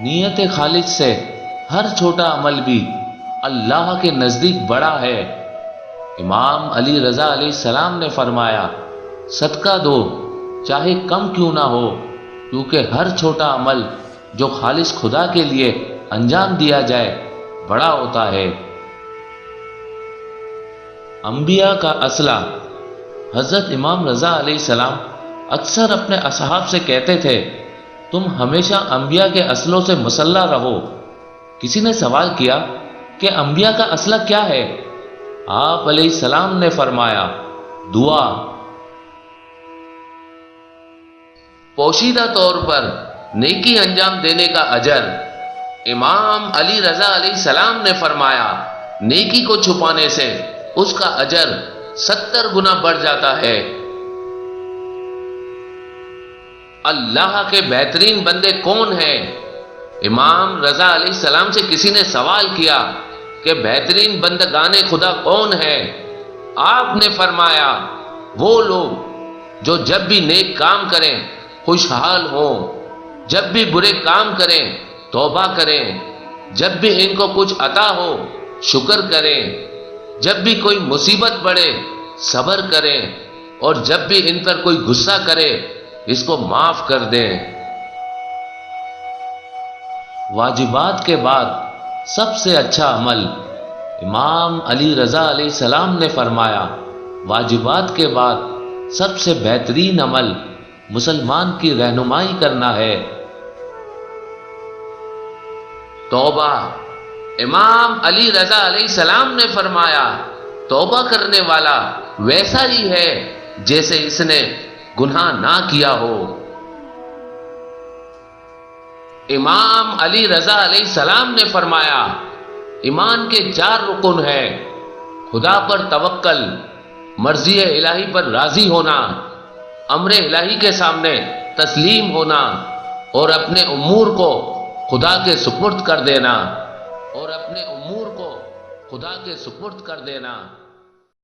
نیت خالص سے ہر چھوٹا عمل بھی اللہ کے نزدیک بڑا ہے۔ امام علی رضا علیہ السلام نے فرمایا، صدقہ دو چاہے کم کیوں نہ ہو، کیونکہ ہر چھوٹا عمل جو خالص خدا کے لیے انجام دیا جائے بڑا ہوتا ہے۔ انبیاء کا اسلحہ۔ حضرت امام رضا علیہ السلام اکثر اپنے اصحاب سے کہتے تھے، تم ہمیشہ انبیاء کے اسلحوں سے مسلح رہو۔ کسی نے سوال کیا کہ انبیاء کا اسلحہ کیا ہے؟ آپ علیہ السلام نے فرمایا، دعا۔ پوشیدہ طور پر نیکی انجام دینے کا اجر۔ امام علی رضا علیہ السلام نے فرمایا، نیکی کو چھپانے سے اس کا اجر 70 گنا بڑھ جاتا ہے۔ اللہ کے بہترین بندے کون ہیں؟ امام رضا علیہ السلام سے کسی نے سوال کیا کہ بہترین بندگان خدا کون ہے؟ آپ نے فرمایا، وہ لوگ جو جب بھی نیک کام کریں خوشحال ہوں، جب بھی برے کام کریں توبہ کریں، جب بھی ان کو کچھ عطا ہو شکر کریں، جب بھی کوئی مصیبت پڑے صبر کریں، اور جب بھی ان پر کوئی غصہ کرے اس کو معاف کر دیں۔ واجبات کے بعد سب سے اچھا عمل۔ امام علی رضا علیہ السلام نے فرمایا، واجبات کے بعد سب سے بہترین عمل مسلمان کی رہنمائی کرنا ہے۔ توبہ۔ امام علی رضا علیہ السلام نے فرمایا، توبہ کرنے والا ویسا ہی ہے جیسے اس نے گناہ نہ کیا ہو۔ امام علی رضا علیہ السلام نے فرمایا، ایمان کے 4 رکن ہیں: خدا پر توکل، مرضی الہی پر راضی ہونا، امر الہی کے سامنے تسلیم ہونا، اور اپنے امور کو خدا کے سپرد کر دینا۔